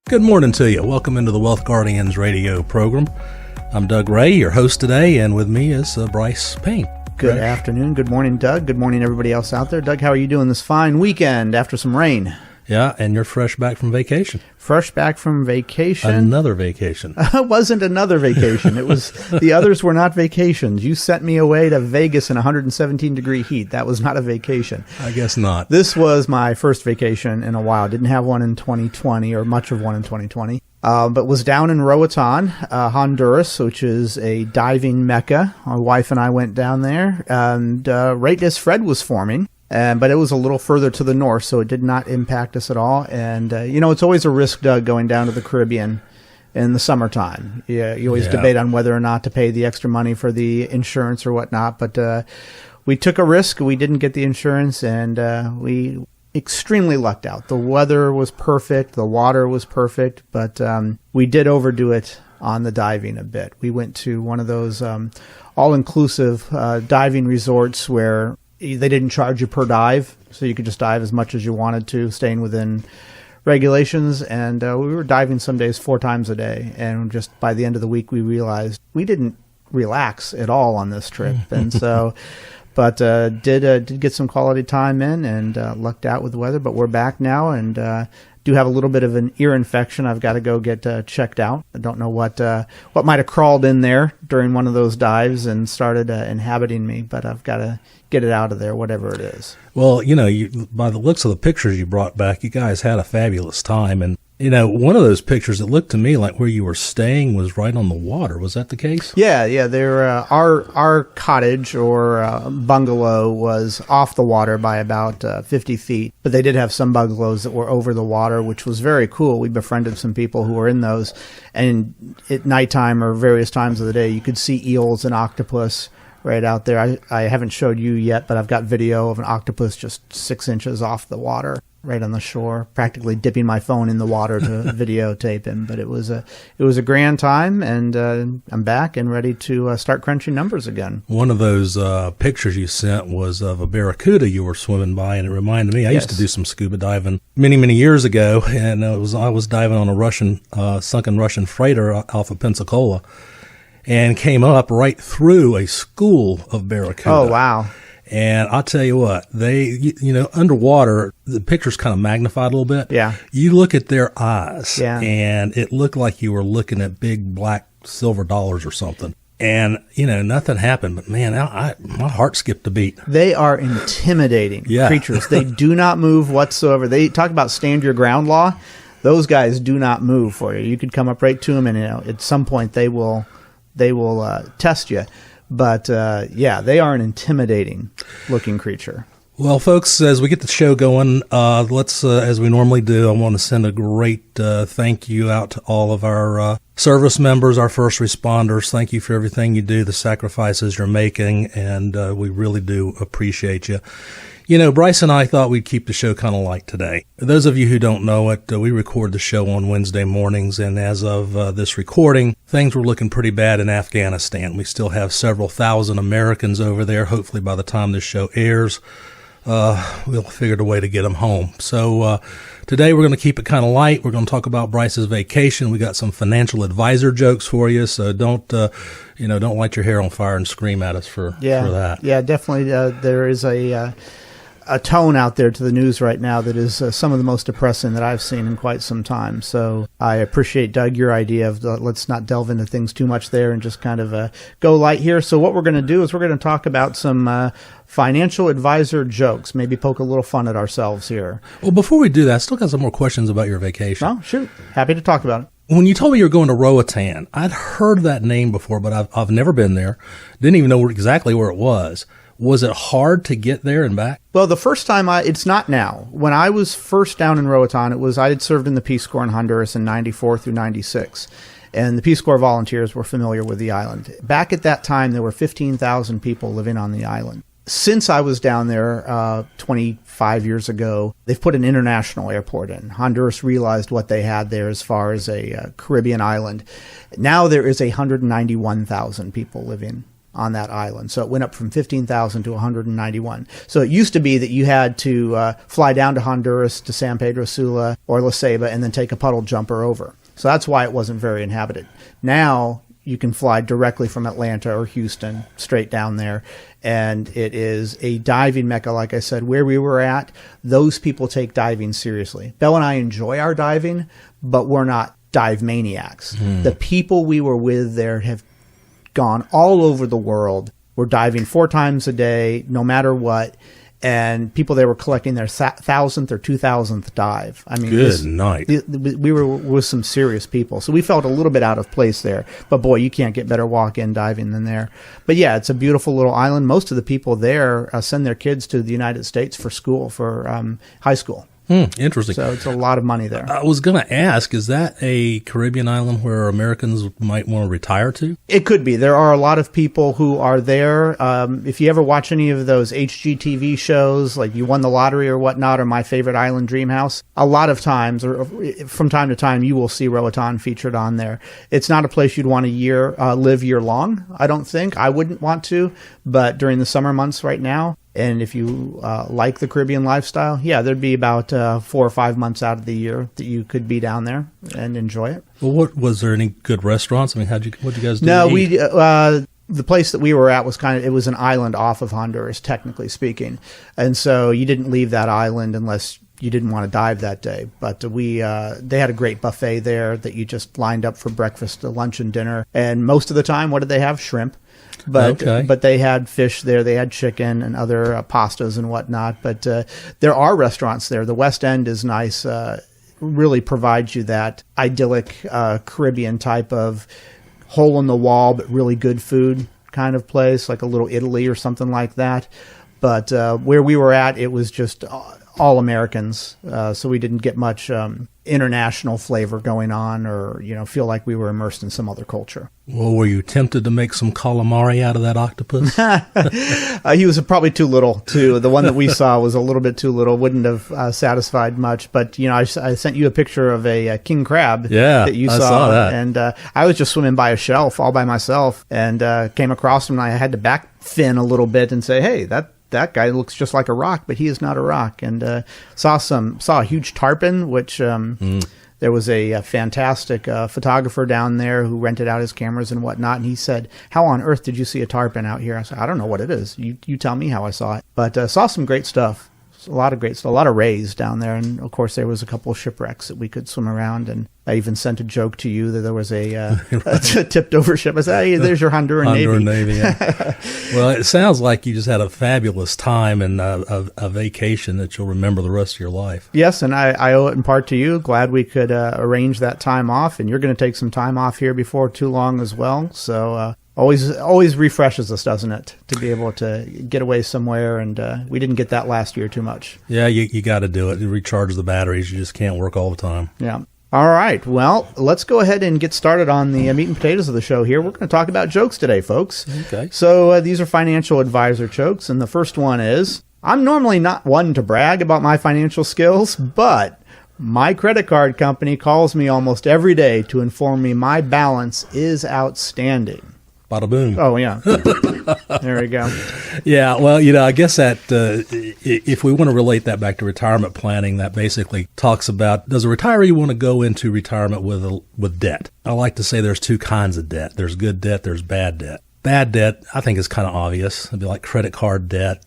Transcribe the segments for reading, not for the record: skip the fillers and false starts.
Good morning to you. Welcome into the Wealth Guardians radio program. I'm Doug Ray, your host today, and with me is Brice Payne. Good afternoon. Good morning, Doug. Good morning, everybody else out there. Doug, how are you doing this fine weekend after some rain? Yeah, and you're fresh back from vacation. Fresh back from vacation. Another vacation. It wasn't another vacation. It was, the others were not vacations. You sent me away to Vegas in 117-degree heat. That was not a vacation. I guess not. This was my first vacation in a while. Didn't have one in 2020 or much of one in 2020. But was down in Roatan, Honduras, which is a diving mecca. My wife and I went down there, and right as Fred was forming. But it was a little further to the north, so it did not impact us at all. And, it's always a risk, Doug, going down to the Caribbean in the summertime. Yeah, you always debate on whether or not to pay the extra money for the insurance or whatnot. But we took a risk. We didn't get the insurance, and we extremely lucked out. The weather was perfect. The water was perfect. But we did overdo it on the diving a bit. We went to one of those all-inclusive diving resorts where they didn't charge you per dive, so you could just dive as much as you wanted to, staying within regulations. And we were diving some days 4 times a day. And just by the end of the week, we realized we didn't relax at all on this trip. And so, but did get some quality time in and lucked out with the weather. But we're back now and do have a little bit of an ear infection. I've got to go get checked out. I don't know what might have crawled in there during one of those dives and started inhabiting me, but I've got to get it out of there, whatever it is. Well, by the looks of the pictures you brought back, you guys had a fabulous time. And, one of those pictures, it looked to me like where you were staying was right on the water. Was that the case? Yeah. They're, our cottage or bungalow was off the water by about 50 feet. But they did have some bungalows that were over the water, which was very cool. We befriended some people who were in those. And at nighttime or various times of the day, you could see eels and octopus right out there. I haven't showed you yet, but I've got video of an octopus just 6 inches off the water, right on the shore, practically dipping my phone in the water to videotape him. But it was a grand time, and I'm back and ready to start crunching numbers again. One of those pictures you sent was of a barracuda you were swimming by, and it reminded me. I used to do some scuba diving many years ago, and I was diving on a sunken Russian freighter off of Pensacola, and came up right through a school of barracuda. Oh, wow. And I'll tell you what, they, underwater, the picture's kind of magnified a little bit. Yeah. You look at their eyes, and it looked like you were looking at big black silver dollars or something. And, nothing happened, but man, my heart skipped a beat. They are intimidating creatures. They do not move whatsoever. They talk about stand your ground law. Those guys do not move for you. You could come up right to them, and at some point they will test you. But, they are an intimidating looking creature. Well, folks, as we get the show going, let's, as we normally do, I want to send a great thank you out to all of our service members, our first responders. Thank you for everything you do, the sacrifices you're making, and we really do appreciate you. Brice and I thought we'd keep the show kind of light today. Those of you who don't know it, we record the show on Wednesday mornings, and as of this recording, things were looking pretty bad in Afghanistan. We still have several thousand Americans over there. Hopefully by the time this show airs, we'll figure a way to get them home. So today we're going to keep it kind of light. We're going to talk about Brice's vacation. We got some financial advisor jokes for you, so don't light your hair on fire and scream at us for that. Yeah, definitely. There is a tone out there to the news right now that is some of the most depressing that I've seen in quite some time. So I appreciate, Doug, your idea of let's not delve into things too much there and just kind of go light here. So what we're going to do is we're going to talk about some financial advisor jokes, maybe poke a little fun at ourselves here. Well, before we do that, I still got some more questions about your vacation. Oh, shoot. Happy to talk about it. When you told me you were going to Roatan, I'd heard that name before, but I've never been there. Didn't even know exactly where it was. Was it hard to get there and back? Well, the first time it's not now. When I was first down in Roatan, I had served in the Peace Corps in Honduras in 94 through 96. And the Peace Corps volunteers were familiar with the island. Back at that time, there were 15,000 people living on the island. Since I was down there 25 years ago, they've put an international airport in. Honduras realized what they had there as far as a Caribbean island. Now there is 191,000 people living on that island. So it went up from 15,000 to 191. So it used to be that you had to fly down to Honduras, to San Pedro Sula or La Ceiba, and then take a puddle jumper over. So that's why it wasn't very inhabited. Now you can fly directly from Atlanta or Houston straight down there. And it is a diving mecca, like I said, where we were at. Those people take diving seriously. Belle and I enjoy our diving, but we're not dive maniacs. The people we were with there have gone all over the world. We're diving 4 times a day, no matter what. And people there were collecting their 1,000th or 2,000th dive. I mean, good night. We were with some serious people, so we felt a little bit out of place there. But boy, you can't get better walk-in diving than there. But yeah, it's a beautiful little island. Most of the people there send their kids to the United States for school, for high school. Interesting. So it's a lot of money there. I was going to ask, is that a Caribbean island where Americans might want to retire to? It could be. There are a lot of people who are there. If you ever watch any of those HGTV shows, like You Won the Lottery or whatnot, or My Favorite Island Dream House, a lot of times, or from time to time, you will see Roatan featured on there. It's not a place you'd want to live year long, I don't think. I wouldn't want to, but during the summer months right now, and if you like the Caribbean lifestyle, yeah, there'd be about 4 or 5 months out of the year that you could be down there and enjoy it. Well, was there any good restaurants? I mean, what'd you guys do? No, the place that we were at was it was an island off of Honduras, technically speaking. And so you didn't leave that island unless you didn't want to dive that day. But they had a great buffet there that you just lined up for breakfast, lunch, and dinner. And most of the time, what did they have? Shrimp. But they had fish there. They had chicken and other pastas and whatnot. But there are restaurants there. The West End is nice. Really provides you that idyllic Caribbean type of hole in the wall, but really good food kind of place, like a little Italy or something like that. But where we were at, it was just all Americans. So we didn't get much international flavor going on, or feel like we were immersed in some other culture. Well, were you tempted to make some calamari out of that octopus? He was probably too little, too. The one that we saw was a little bit too little, wouldn't have satisfied much. But, I sent you a picture of a king crab that you saw. I saw that. And I was just swimming by a shelf all by myself and came across him, and I had to back fin a little bit and say, hey, that guy looks just like a rock, but he is not a rock. And saw a huge tarpon, which there was a fantastic photographer down there who rented out his cameras and whatnot. And he said, how on earth did you see a tarpon out here? I said, I don't know what it is. You tell me how I saw it. But saw some great stuff. A lot of great stuff. A lot of rays down there. And, of course, there was a couple of shipwrecks that we could swim around. And I even sent a joke to you that there was a tipped-over ship. I said, hey, there's your Honduran Navy. Yeah. Well, it sounds like you just had a fabulous time and a vacation that you'll remember the rest of your life. Yes, and I owe it in part to you. Glad we could arrange that time off. And you're going to take some time off here before too long as well. So always refreshes us, doesn't it, to be able to get away somewhere. And we didn't get that last year too much. Yeah, you got to do it. It recharges the batteries. You just can't work all the time. Yeah. All right. Well, let's go ahead and get started on the meat and potatoes of the show here. We're going to talk about jokes today, folks. Okay. So these are financial advisor jokes. And the first one is, I'm normally not one to brag about my financial skills, but my credit card company calls me almost every day to inform me my balance is outstanding. Bada boom. Oh, yeah. There we go. Yeah, well, I guess that if we want to relate that back to retirement planning, that basically talks about, does a retiree want to go into retirement with debt? I like to say there's 2 kinds of debt. There's good debt, there's bad debt. Bad debt, I think, is kind of obvious. It'd be like credit card debt,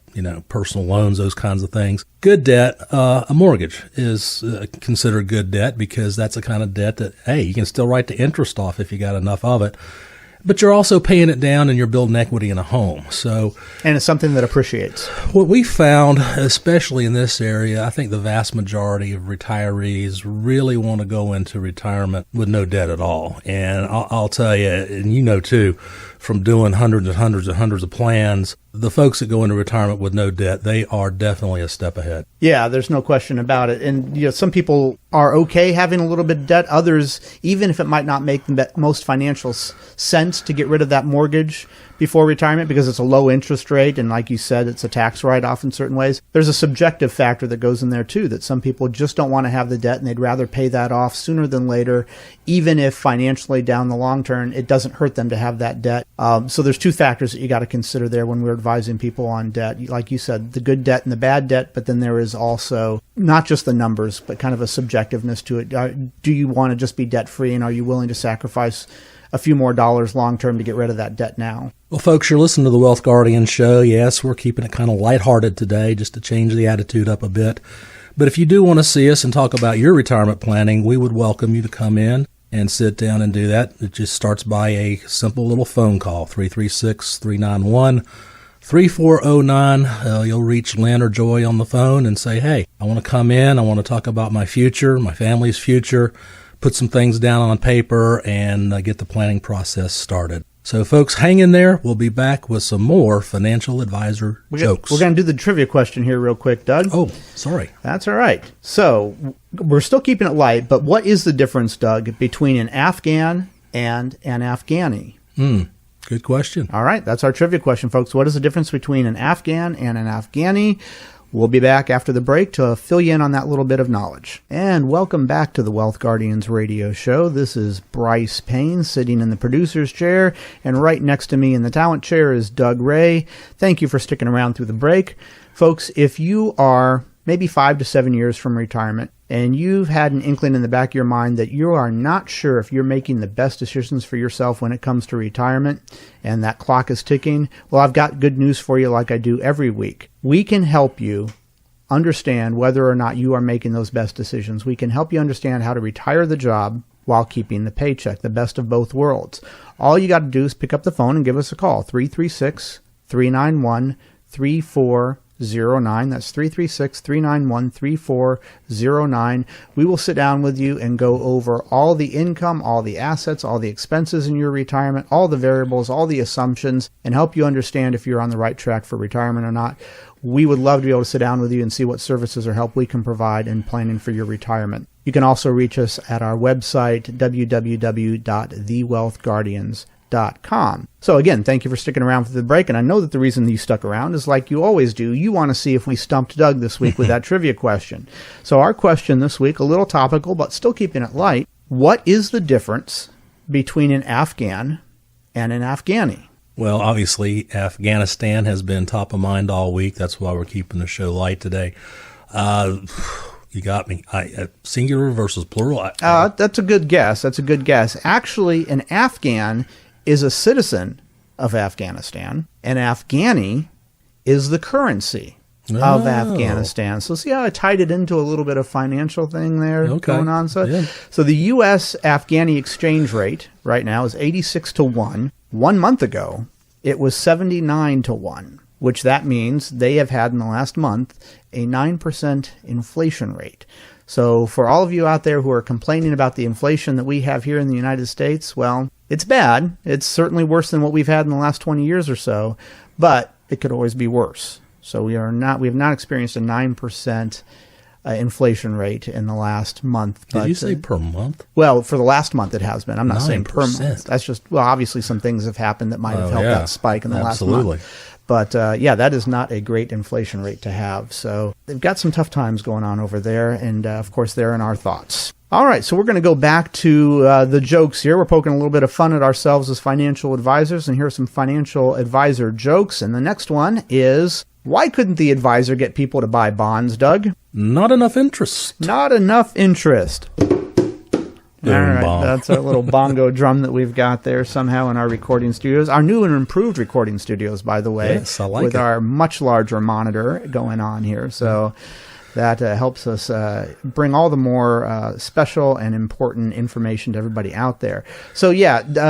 personal loans, those kinds of things. Good debt, a mortgage is considered good debt because that's the kind of debt that, hey, you can still write the interest off if you got enough of it. But you're also paying it down and you're building equity in a home. And it's something that appreciates. What we found, especially in this area, I think the vast majority of retirees really want to go into retirement with no debt at all. And I'll tell you, and too, from doing hundreds and hundreds and hundreds of plans, the folks that go into retirement with no debt, they are definitely a step ahead. Yeah, there's no question about it. And some people are okay having a little bit of debt. Others, even if it might not make the most financial sense to get rid of that mortgage before retirement because it's a low interest rate, and like you said, it's a tax write-off in certain ways. There's a subjective factor that goes in there too, that some people just don't want to have the debt and they'd rather pay that off sooner than later, even if financially down the long term it doesn't hurt them to have that debt. So there's two factors that you got to consider there when we're advising people on debt. Like you said, the good debt and the bad debt, but then there is also not just the numbers, but kind of a subjectiveness to it. Do you want to just be debt-free, and are you willing to sacrifice a few more dollars long-term to get rid of that debt now? Well, folks, you're listening to the Wealth Guardian Show. Yes, we're keeping it kind of lighthearted today just to change the attitude up a bit. But if you do want to see us and talk about your retirement planning, we would welcome you to come in and sit down and do that. It just starts by a simple little phone call, 336-391-3409. You'll reach Lynn or Joy on the phone and say, hey, I want to come in. I want to talk about my future, my family's future, put some things down on paper, and get the planning process started. So, folks, hang in there. We'll be back with some more financial advisor jokes. We're going to do the trivia question here real quick, Doug. Oh, sorry. That's all right. So we're still keeping it light, but what is the difference, Doug, between an Afghan and an Afghani? Good question. All right. That's our trivia question, folks. What is the difference between an Afghan and an Afghani? We'll be back after the break to fill you in on that little bit of knowledge. And welcome back to the Wealth Guardians radio show. This is Brice Payne sitting in the producer's chair, and right next to me in the talent chair is Doug Ray. Thank you for sticking around through the break. Folks, if you are maybe 5 to 7 years from retirement, and you've had an inkling in the back of your mind that you are not sure if you're making the best decisions for yourself when it comes to retirement, and that clock is ticking, well, I've got good news for you like I do every week. We can help you understand whether or not you are making those best decisions. We can help you understand how to retire the job while keeping the paycheck, the best of both worlds. All you got to do is pick up the phone and give us a call, 336-391-3409. That's 336-391-3409. We will sit down with you and go over all the income, all the assets, all the expenses in your retirement, all the variables, all the assumptions, and help you understand if you're on the right track for retirement or not. We would love to be able to sit down with you and see what services or help we can provide in planning for your retirement. You can also reach us at our website, www.thewealthguardians.com. So again, thank you for sticking around for the break. And I know that the reason you stuck around is like you always do. You want to see if we stumped Doug this week with that trivia question. So our question this week, a little topical, but still keeping it light. What is the difference between an Afghan and an Afghani? Well, obviously, Afghanistan has been top of mind all week. That's why we're keeping the show light today. You got me. Singular versus plural. That's a good guess. Actually, an Afghan is a citizen of Afghanistan. An Afghani is the currency of Afghanistan. So see how I tied it into a little bit of financial thing there going on? So the U.S. Afghani exchange rate right now is 86 to 1. 1 month ago, it was 79 to 1, which that means they have had in the last month a 9% inflation rate. So for all of you out there who are complaining about the inflation that we have here in the United States, well, it's bad. It's certainly worse than what we've had in the last 20 years or so, but it could always be worse. So we have not experienced a 9% inflation rate in the last month. Did you say per month? Well, for the last month it has been. I'm not saying per month. That's just, well, obviously some things have happened that might have helped that spike in the last month. But that is not a great inflation rate to have. So they've got some tough times going on over there. And of course, they're in our thoughts. All right, so we're going to go back to the jokes here. We're poking a little bit of fun at ourselves as financial advisors. And here are some financial advisor jokes. And the next one is, why couldn't the advisor get people to buy bonds, Doug? Not enough interest. Not enough interest. All right, that's our little bongo drum that we've got there somehow in our recording studios. Our new and improved recording studios, by the way. Yes, I like with our much larger monitor going on here. So that helps us bring all the more special and important information to everybody out there. So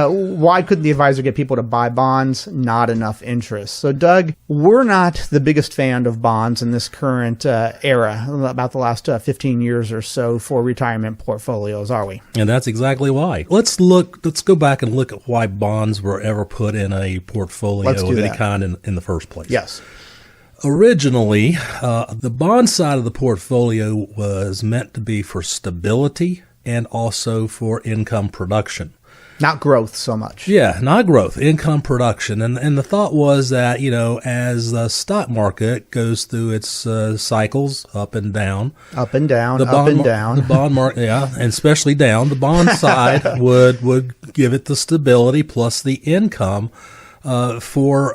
why couldn't the advisor get people to buy bonds? Not enough interest. So Doug, we're not the biggest fan of bonds in this current era, about the last 15 years or so for retirement portfolios, are we? And that's exactly why. Let's go back and look at why bonds were ever put in a portfolio of any kind in the first place. Yes. Originally, the bond side of the portfolio was meant to be for stability and also for income production. Not growth so much. Yeah, not growth, income production. And the thought was that, as the stock market goes through its cycles up and down. Up and down, The bond market, and especially down. The bond side would give it the stability plus the income for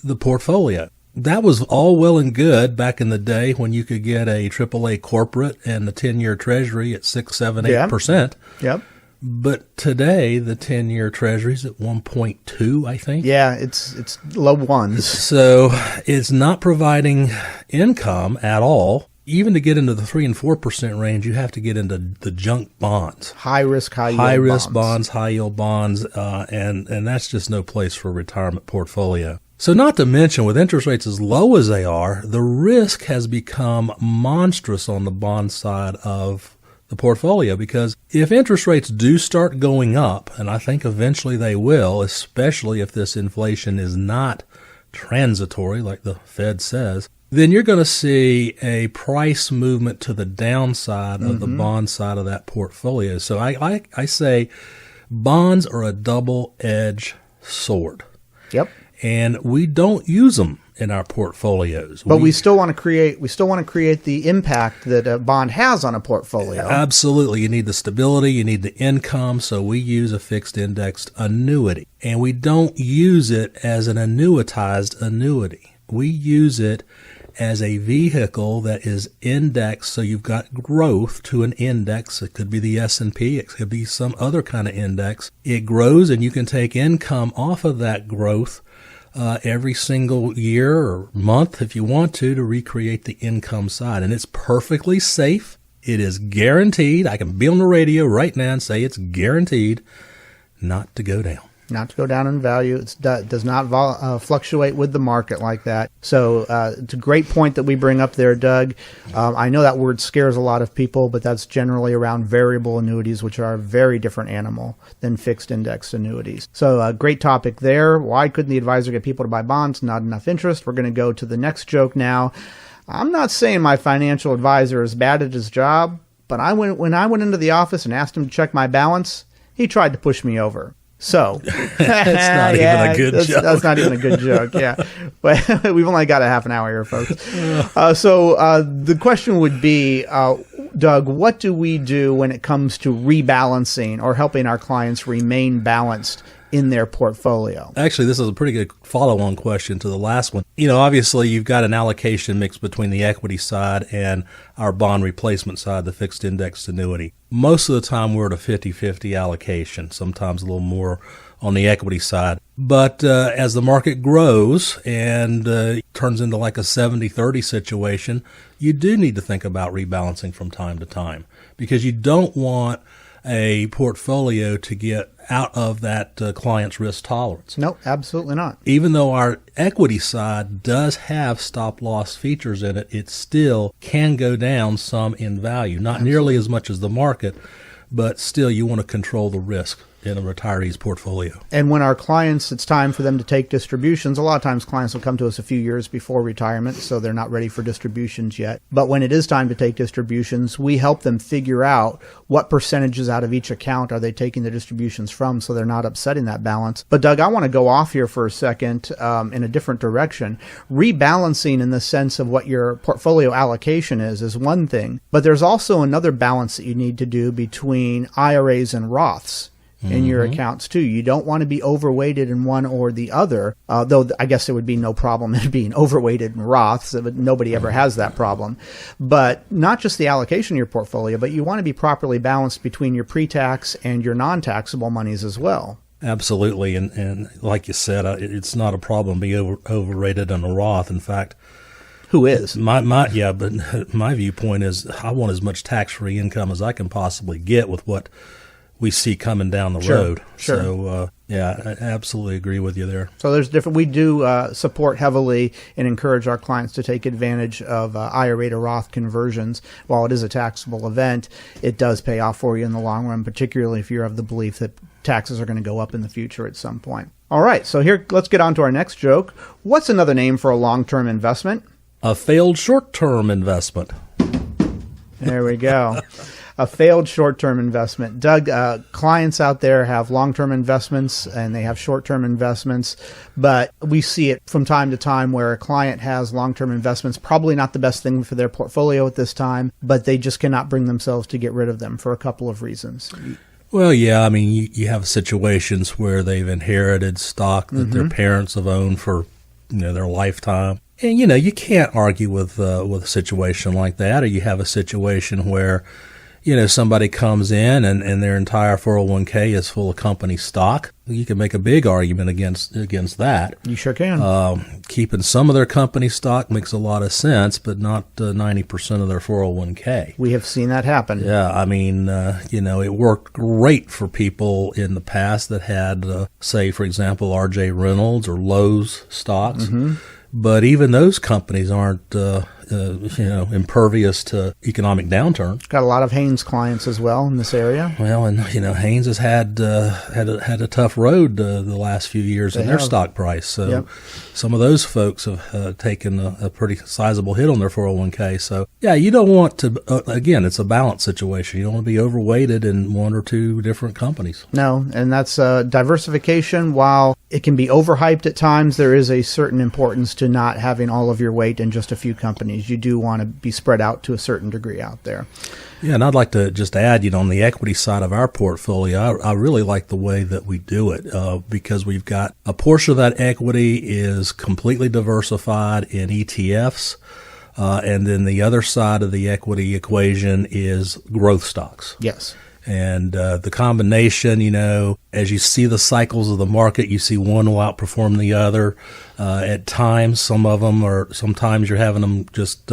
the portfolio. That was all well and good back in the day when you could get a AAA corporate and the 10-year Treasury at 6, 7, 8%. Yep. But today, the 10-year Treasury's at 1.2, I think. Yeah, it's low ones. So it's not providing income at all. Even to get into the 3 and 4% range, you have to get into the junk bonds. High risk, high yield bonds, high yield bonds, and that's just no place for a retirement portfolio. So not to mention, with interest rates as low as they are, the risk has become monstrous on the bond side of the portfolio, because if interest rates do start going up, and I think eventually they will, especially if this inflation is not transitory like the Fed says, then you're going to see a price movement to the downside of the bond side of that portfolio. So I say bonds are a double-edged sword. Yep. And we don't use them in our portfolios. But we still want to create the impact that a bond has on a portfolio. Absolutely. You need the stability, you need the income, so we use a fixed indexed annuity. And we don't use it as an annuitized annuity. We use it as a vehicle that is indexed, so you've got growth to an index. It could be the S&P, it could be some other kind of index. It grows, and you can take income off of that growth every single year or month if you want to recreate the income side. And it's perfectly safe. It is guaranteed. I can be on the radio right now and say it's guaranteed not to go down. Not to go down in value. It does not fluctuate with the market like that. So it's a great point that we bring up there, Doug. I know that word scares a lot of people, but that's generally around variable annuities, which are a very different animal than fixed index annuities. So great topic there. Why couldn't the advisor get people to buy bonds? Not enough interest. We're going to go to the next joke now. I'm not saying my financial advisor is bad at his job, but when I went into the office and asked him to check my balance, he tried to push me over. So that's not even a good joke. That's not even a good joke. Yeah, but we've only got a half an hour here, folks. So the question would be, Doug, what do we do when it comes to rebalancing or helping our clients remain balanced in their portfolio? Actually, this is a pretty good follow-on question to the last one. You know, obviously, you've got an allocation mix between the equity side and our bond replacement side, the fixed indexed annuity. Most of the time, we're at a 50-50 allocation, sometimes a little more on the equity side. But as the market grows and turns into like a 70-30 situation, you do need to think about rebalancing from time to time, because you don't want a portfolio to get out of that client's risk tolerance. No, absolutely not. Even though our equity side does have stop loss features in it, it still can go down some in value. Not nearly as much as the market, but still you want to control the risk in a retiree's portfolio. And when our clients, it's time for them to take distributions, a lot of times clients will come to us a few years before retirement, so they're not ready for distributions yet. But when it is time to take distributions, we help them figure out what percentages out of each account are they taking the distributions from, so they're not upsetting that balance. But Doug, I want to go off here for a second in a different direction. Rebalancing in the sense of what your portfolio allocation is one thing, but there's also another balance that you need to do between IRAs and Roths in your accounts too. You don't want to be overweighted in one or the other, though I guess there would be no problem in being overweighted in Roths. Nobody ever has that problem. But not just the allocation of your portfolio, but you want to be properly balanced between your pre-tax and your non-taxable monies as well. Absolutely. And like you said, it's not a problem being overrated on a Roth. In fact, who is? But my viewpoint is I want as much tax-free income as I can possibly get with what we see coming down the road. Sure. So, I absolutely agree with you there. So there's different. We do support heavily and encourage our clients to take advantage of IRA to Roth conversions. While it is a taxable event, it does pay off for you in the long run, particularly if you're of the belief that taxes are going to go up in the future at some point. All right, so here, let's get on to our next joke. What's another name for a long-term investment? A failed short-term investment. There we go. A failed short-term investment. Doug, clients out there have long-term investments and they have short-term investments, but we see it from time to time where a client has long-term investments, probably not the best thing for their portfolio at this time, but they just cannot bring themselves to get rid of them for a couple of reasons. Well, yeah, I mean, you have situations where they've inherited stock that their parents have owned for, their lifetime. And, you can't argue with a situation like that. Or you have a situation where, somebody comes in and their entire 401k is full of company stock. You can make a big argument against that. You sure can. Keeping some of their company stock makes a lot of sense, but not 90% of their 401k. We have seen that happen. Yeah, I mean, it worked great for people in the past that had, say, for example, R.J. Reynolds or Lowe's stocks. But even those companies aren't, impervious to economic downturn. Got a lot of Haynes clients as well in this area. Well, and Haynes has had a tough road the last few years in their stock price. So some of those folks have taken a pretty sizable hit on their 401k. So yeah, you don't want to. Again, it's a balance situation. You don't want to be overweighted in one or two different companies. No, and that's diversification. While it can be overhyped at times, there is a certain importance to not having all of your weight in just a few companies. You do want to be spread out to a certain degree out there. Yeah, and I'd like to just add, on the equity side of our portfolio, I really like the way that we do it because we've got a portion of that equity is completely diversified in ETFs, and then the other side of the equity equation is growth stocks. Yes. And the combination, as you see the cycles of the market, you see one will outperform the other. At times, sometimes you're having them just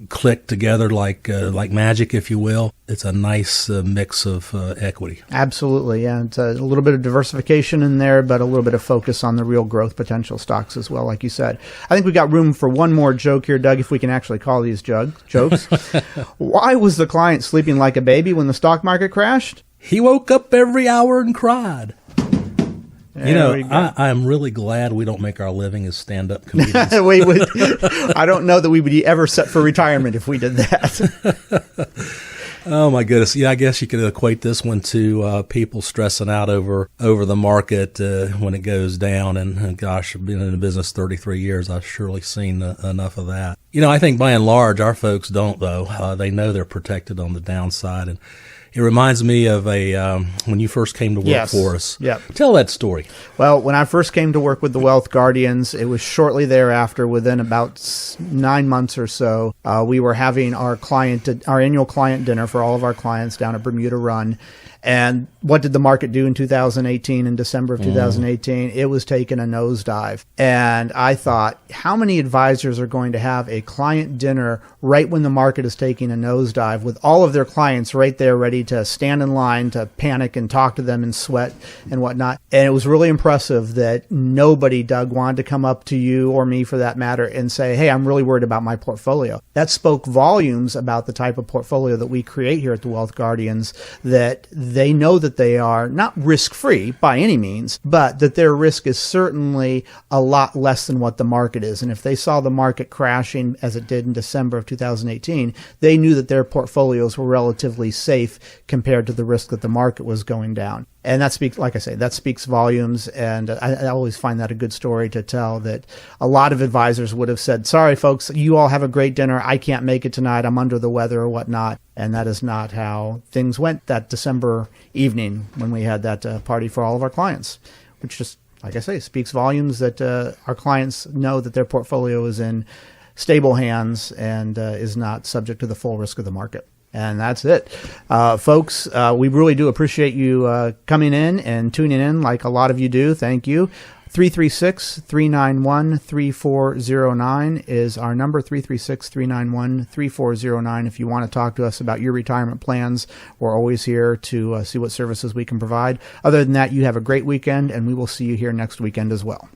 click together like magic, if you will. It's a nice mix of equity. Absolutely, yeah. It's a little bit of diversification in there, but a little bit of focus on the real growth potential stocks as well, like you said. I think we got room for one more joke here, Doug, if we can actually call these jokes. Why was the client sleeping like a baby when the stock market crashed? He woke up every hour and cried. I'm really glad we don't make our living as stand-up comedians. I don't know that we would be ever set for retirement if we did that. Oh, my goodness. Yeah, I guess you could equate this one to people stressing out over the market when it goes down. And gosh, I've been in the business 33 years. I've surely seen enough of that. I think by and large, our folks don't, though. They know they're protected on the downside. And it reminds me of when you first came to work for us. Yep. Tell that story. Well, when I first came to work with the Wealth Guardians, it was shortly thereafter, within about 9 months or so, we were having our annual client dinner for all of our clients down at Bermuda Run. And what did the market do in 2018, in December of 2018? It was taking a nosedive. And I thought, how many advisors are going to have a client dinner right when the market is taking a nosedive with all of their clients right there ready to stand in line to panic and talk to them and sweat and whatnot? And it was really impressive that nobody, Doug, wanted to come up to you or me for that matter and say, hey, I'm really worried about my portfolio. That spoke volumes about the type of portfolio that we create here at the Wealth Guardians, that they know that they are not risk-free by any means, but that their risk is certainly a lot less than what the market is. And if they saw the market crashing as it did in December of 2018, they knew that their portfolios were relatively safe compared to the risk that the market was going down. And that speaks, like I say, that speaks volumes. And I always find that a good story to tell, that a lot of advisors would have said, sorry, folks, you all have a great dinner. I can't make it tonight. I'm under the weather or whatnot. And that is not how things went that December evening when we had that party for all of our clients, which just, like I say, speaks volumes that our clients know that their portfolio is in stable hands and is not subject to the full risk of the market. And that's it. Folks, we really do appreciate you coming in and tuning in like a lot of you do. Thank you. 336-391-3409 is our number, 336-391-3409. If you want to talk to us about your retirement plans, we're always here to see what services we can provide. Other than that, you have a great weekend, and we will see you here next weekend as well.